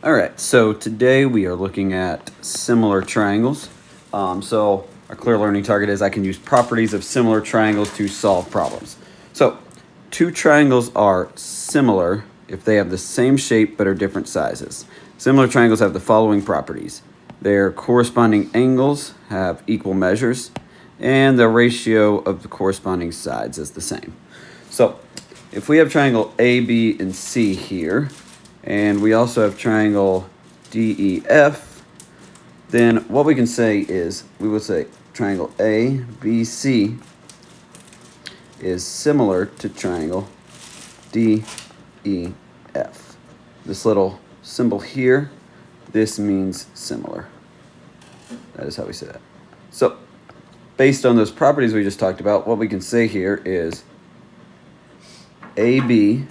All right, so today we are looking at similar triangles. So our clear learning target is I can use properties of similar triangles to solve problems. So two triangles are similar if they have the same shape but are different sizes. Similar triangles have the following properties. Their corresponding angles have equal measures, and the ratio of the corresponding sides is the same. So if we have triangle A, B, and C here, and we also have triangle DEF, then what we can say is, we will say triangle ABC is similar to triangle DEF. This little symbol here, this means similar. That is how we say that. So, based on those properties we just talked about, what we can say here is AB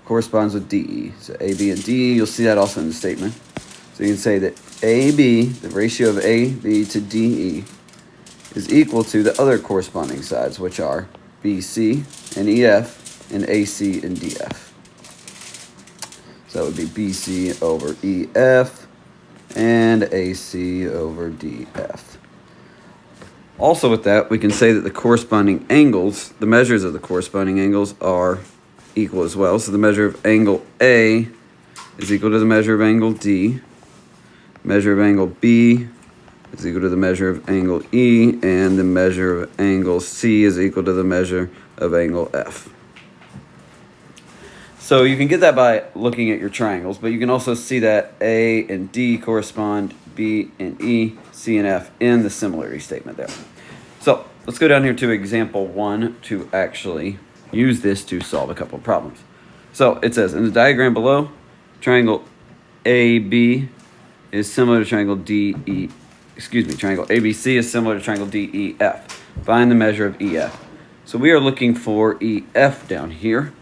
corresponds with DE. So AB and DE, you'll see that also in the statement. So you can say that AB, the ratio of AB to DE, is equal to the other corresponding sides, which are BC and EF and AC and DF. So it would be BC over EF and AC over DF. Also with that, we can say that the corresponding angles, the measures of the corresponding angles are equal as well. So the measure of angle A is equal to the measure of angle D. Measure of angle B is equal to the measure of angle E, and the measure of angle C is equal to the measure of angle F. So you can get that by looking at your triangles, but you can also see that A and D correspond, B and E, C and F in the similarity statement there. So let's go down here to example 1 to actually use this to solve a couple of problems. So it says in the diagram below, triangle AB is similar to triangle triangle ABC is similar to triangle DEF. Find the measure of EF. So we are looking for EF down here.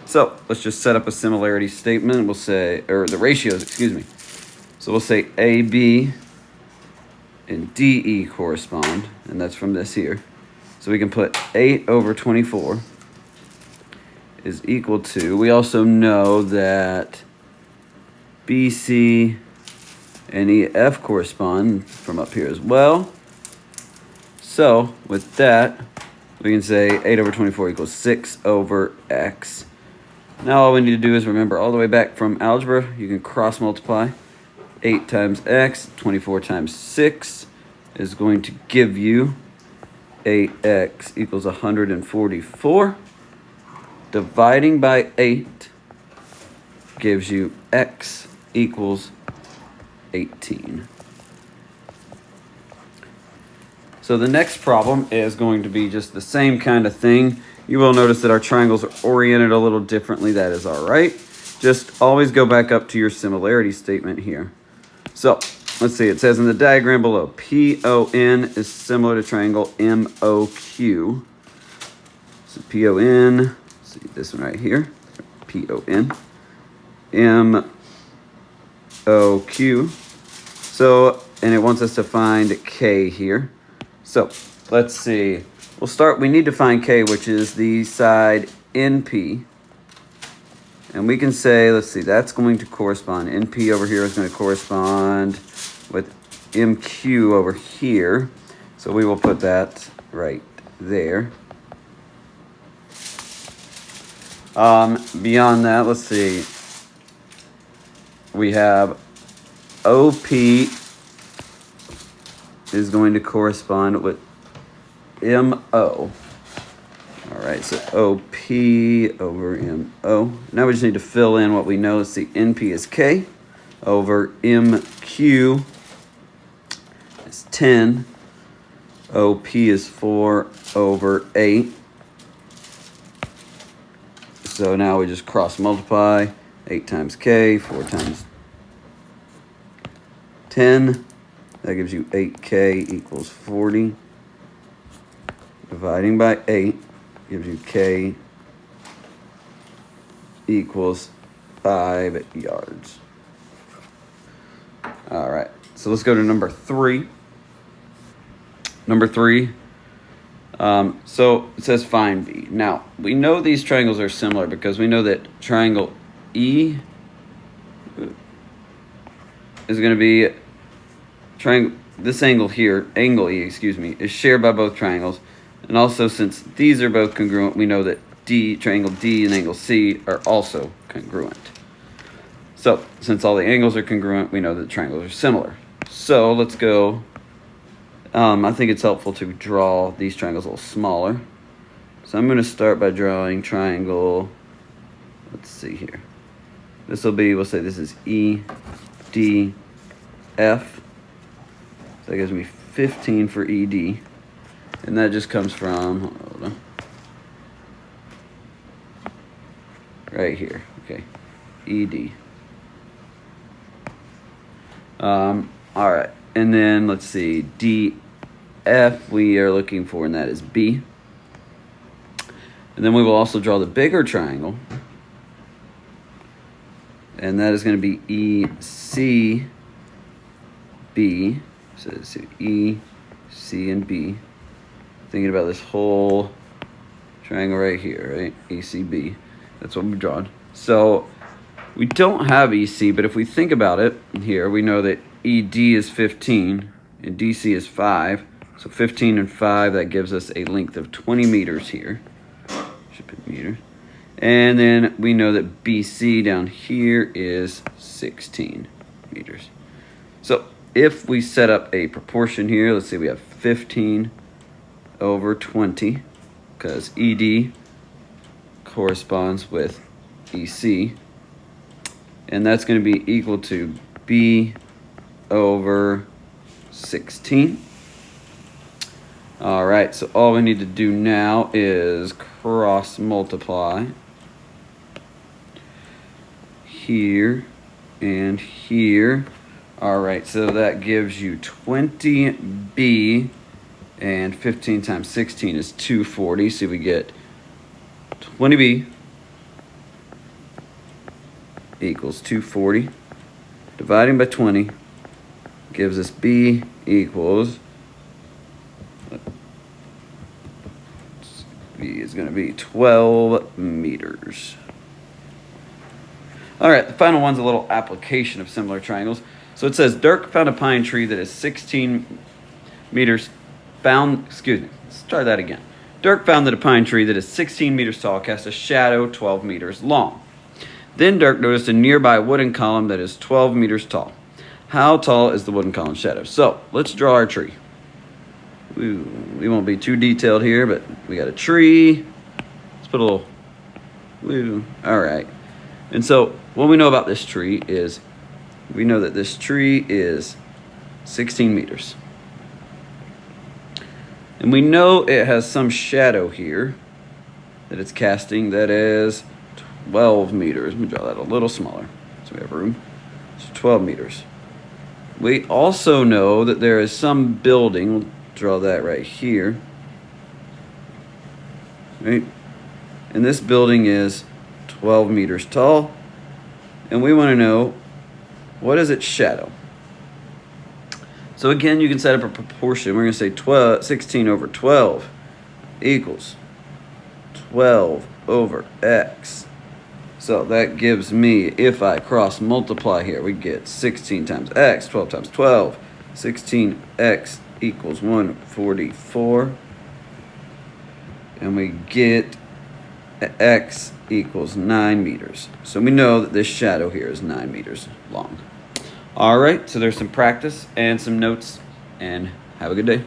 So let's just set up a similarity statement. We'll say, or the ratios, excuse me. So we'll say AB and DE correspond, and that's from this here. So we can put 8 over 24 is equal to, we also know that BC and EF correspond from up here as well. So with that, we can say 8 over 24 equals 6 over x. Now all we need to do is remember all the way back from algebra, you can cross multiply. 8 times x, 24 times 6 is going to give you 8x equals 144. Dividing by 8 gives you x equals 18. So the next problem is going to be just the same kind of thing. You will notice that our triangles are oriented a little differently. That is all right. Just always go back up to your similarity statement here. So let's see. It says in the diagram below, PON is similar to triangle MOQ. So PON, see this one right here, PON, MOQ. So, and it wants us to find K here. So let's see. We'll start, we need to find K, which is the side NP. And we can say, let's see, that's going to correspond. NP over here is going to correspond with MQ over here. So we will put that right there. Beyond that, let's see. We have OP is going to correspond with MO. All right, so OP over MO. Now we just need to fill in what we know. Let's see, NP is K over MQ is 10. OP is 4 over 8. So now we just cross multiply. 8 times K, 4 times 10. That gives you 8K equals 40. Dividing by 8 gives you K equals 5 yards. All right, so let's go to number 3. Number 3, so it says find B. Now, we know these triangles are similar because we know that triangle is going to be triangle. This angle here, angle E, excuse me, is shared by both triangles. And also, since these are both congruent, we know that triangle D and angle C are also congruent. So, since all the angles are congruent, we know that the triangles are similar. So, let's go. I think it's helpful to draw these triangles a little smaller. So, I'm going to start by drawing triangle. Let's see here. This will be, we'll say this is E, D, F. So that gives me 15 for ED. And that just comes from, hold on, right here, okay, ED. All right, and then let's see, DF we are looking for, and that is B. And then we will also draw the bigger triangle. And that is going to be ECB. So let's see, E, C, and B. Thinking about this whole triangle right here, right? ECB. That's what we've drawn. So we don't have EC, but if we think about it here, we know that ED is 15 and DC is 5. So 15 and 5, that gives us a length of 20 meters here. Should put meters. And then we know that BC down here is 16 meters. So if we set up a proportion here, let's see, we have 15 over 20, because ED corresponds with EC. And that's going to be equal to B over 16. All right, so all we need to do now is cross multiply here and here. All right, so that gives you 20B, and 15 times 16 is 240. So we get 20B equals 240. Dividing by 20 gives us B equals, B is going to be 12 meters. All right, the final one's a little application of similar triangles. So it says Dirk found a pine tree that is 16 meters let's try that again. Dirk found that a pine tree that is 16 meters tall casts a shadow 12 meters long. Then Dirk noticed a nearby wooden column that is 12 meters tall. How tall is the wooden column shadow? So let's draw our tree. We won't be too detailed here, but we got a tree. Let's put a little, all right. And so what we know about this tree is we know that this tree is 16 meters. And we know it has some shadow here that it's casting that is 12 meters. Let me draw that a little smaller so we have room. It's 12 meters. We also know that there is some building. We'll draw that right here. Right? And this building is 12 meters tall. And we want to know, what is its shadow? So again, you can set up a proportion. We're going to say 16 over 12 equals 12 over x. So that gives me, if I cross multiply here, we get 16 times x, 12 times 12. 16x equals 144. And we get x equals 9 meters. So we know that this shadow here is 9 meters long. All right, so there's some practice and some notes, and have a good day.